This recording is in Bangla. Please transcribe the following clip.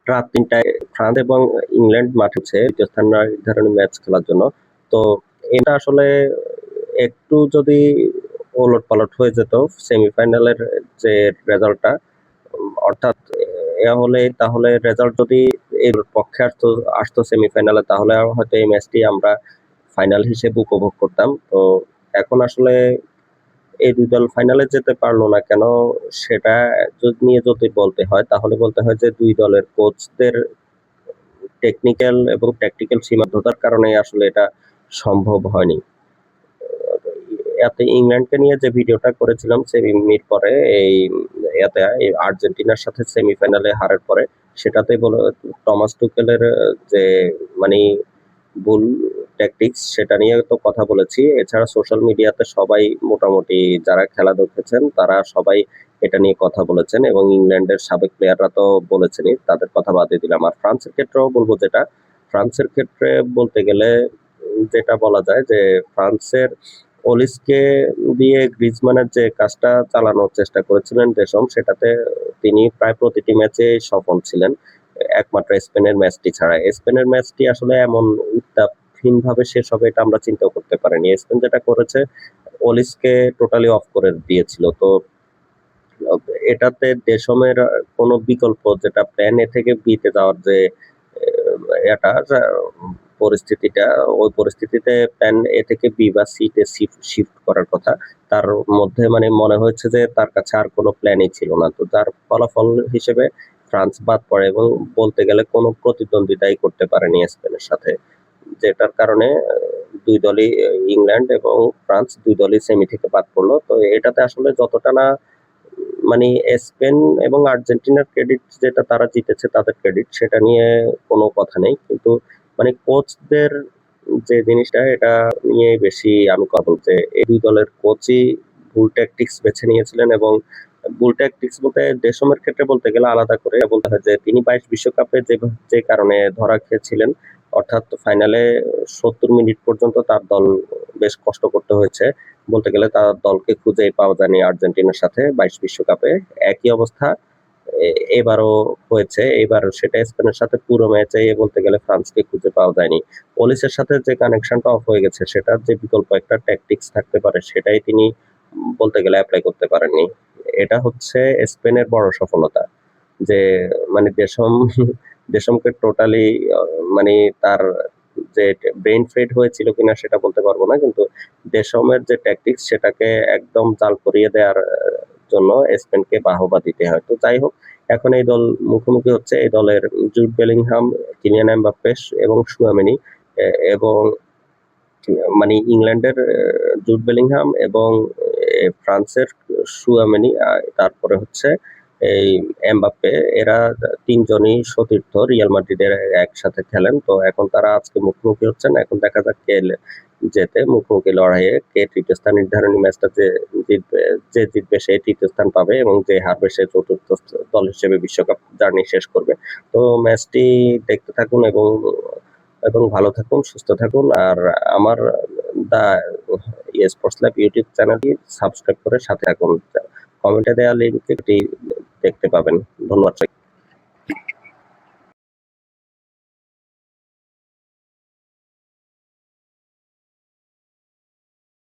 রাত ৩টায় ফ্রান্স এবং ইংল্যান্ড মাঠে হচ্ছে দ্বিতীয় স্থান নির্ধারণী ম্যাচ খেলার জন্য। তো এটা আসলে একটু যদি ওলটপালট হয়ে যেত সেমিফাইনালের যে রেজাল্টটা, অর্থাৎ তাহলে রেজাল্ট যদি এর পক্ষে আসতো সেমিফাইনালে, তাহলে হয়তো এই ম্যাচটি আমরা ফাইনাল হিসেবে উপভোগ করতাম। তো এখন আসলে এই দুই দল ফাইনালে যেতে পারলো না কেন, সেটা নিয়ে যদি বলতে হয়, তাহলে বলতে হয় যে দুই দলের কোচদের টেকনিক্যাল এবং ট্যাকটিক্যাল সীমাবদ্ধতার কারণে আসলে এটা সম্ভব হয়নি। এতে ইংল্যান্ডকে নিয়ে যে ভিডিওটা করেছিলাম সেমির পরে, এই আর্জেন্টিনার সাথে সেমিফাইনালে হারের পরে, সেটাতে বলে টমাস টুকেলের যে মানে ভুল ট্যাকটিক্স, সেটা নিয়ে তো কথা বলেছি। এছাড়া সোশ্যাল মিডিয়াতে সবাই মোটামুটি যারা খেলা দেখেছেন তারা সবাই এটা নিয়ে কথা বলেছেন, এবং ইংল্যান্ডের সাবেক প্লেয়াররা তো বলেছেনই, তাদের কথা বাদে দিলাম। আর ফ্রান্সের ক্ষেত্রেও বলবো, ফ্রান্সের ক্ষেত্রে বলতে গেলে যেটা বলা যায় যে ফ্রান্সের অলিসকে দিয়ে গ্রিজমানের যে কাজটা চালানোর চেষ্টা করেছিলেন দেশম, সেটাতে তিনি প্রায় প্রতিটি ম্যাচে সফল ছিলেন, একমাত্র স্পেনের ম্যাচটি ছাড়া। স্পেনের ম্যাচটি আসলে এমন উত্তাপহীন ভাবে শেষ হবে এটা আমরা চিন্তা করতে পারিনি। স্পেন যেটা করেছে, অলিসকে টোটালি অফ করে দিয়েছিল। তো এটাতে দেশমের কোনো বিকল্প, যেটা প্ল্যান এ থেকে বি তে যাওয়ার যে এটা পরিস্থিতিটা, ওই পরিস্থিতিতে প্ল্যান এ থেকে বি বা সি তে শিফট করার কথা, তার মধ্যে মনে হয়েছে যে তার কাছে আর কোনো প্ল্যানই ছিল না। তো যার ফলাফল হিসেবে ফ্রান্স বাদ পড়ে, এবং বলতে গেলে কোনো প্রতিদ্বন্দ্বিতাই করতে পারেনি স্পেনের সাথে, যেটার কারণে দুই দলই, ইংল্যান্ড এবং ফ্রান্স দুই দলই সেমি থেকে বাদ পড়লো। তো এটাতে আসলে যতটা না মানে স্পেন এবং আর্জেন্টিনার ক্রেডিট, যেটা তারা জিতেছে তাদের ক্রেডিট, সেটা নিয়ে কোনো কথা নেই, কিন্তু কোচদের যে জিনিসটা, এটা নিয়ে বেশি আমি কথা বলতে, এই দুই দলের কোচই ভুল ট্যাকটিক্স বেছে নিয়েছিলেন। এবং ভুল ট্যাকটিক্স বলতে দেশমের ক্ষেত্রে বলতে গেলে আলাদা করে বলতে হয় যে তিনি 22 বিশ্বকাপে যে কারণে ধরা খেয়েছিলেন, অর্থাৎ ফাইনালে 70 মিনিট পর্যন্ত তার দল বেশ কষ্ট করতে হয়েছে। বলতে গেলে তার দলকে খুঁজে পাওয়া যায়নি আর্জেন্টিনার সাথে 22 বিশ্বকাপে। একই অবস্থা এবারও হয়েছে। এবার সেটা স্পেনের সাথে পুরো ম্যাচে বলতে গেলে ফ্রান্সকে খুঁজে পাওয়া যায়নি। ওলিসের সাথে যে কানেকশনটা অফ হয়ে গেছে, সেটার যে বিকল্প একটা ট্যাকটিক্স থাকতে পারে, সেটাই তিনি বলতে গেলে অ্যাপ্লাই করতে পারেননি। এটা হচ্ছে স্পেনের বড় সফলতা, যে দেশমকে টোটালি মানে তার যে ব্রেইন ফেড হয়েছিল কিনা সেটা বলতে পারবো না, কিন্তু দেশমের যে ট্যাকটিক্স সেটাকে একদম জাল করিয়ে দেওয়ার জন্য স্পেনকে বাহবা দিতে হয়। তো যাই হোক, এখন এই দল মুখোমুখি হচ্ছে, এই দলের জুড বেলিংহাম, কিলিয়ান এমবাপ্পে এবং সুয়ামেনি, এবং ইংল্যান্ডের জুড বেলিংহাম এবং ফ্রান্সের সুয়ামেনি, তারপরে হচ্ছে এই এমবাপ্পে, এরা তিনজনই সতীর্থ রিয়াল মাদ্রিদের একসাথে খেলেন। তো এখন তারা আজকে মুখোমুখি হচ্ছেন। এখন দেখা যাক কে জেতে, মুখোমুখি লড়াইয়ে কে তৃতীয় স্থান নির্ধারণী ম্যাচটা জিতবে, যে জিতবে সে তৃতীয় স্থান পাবে, এবং যে হারবে সে চতুর্থ দল হিসেবে বিশ্বকাপ জার্নি শেষ করবে। তো ম্যাচটি দেখতে থাকুন, এবং ভালো থাকুন, সুস্থ থাকুন। আর আমার দা স্পোর্টস ল্যাব ইউটিউব চ্যানেলটি সাবস্ক্রাইব করে সাথে থাকুন। কমেন্টে দেওয়া লিঙ্কটি দেখতে পাবেন। ধন্যবাদ।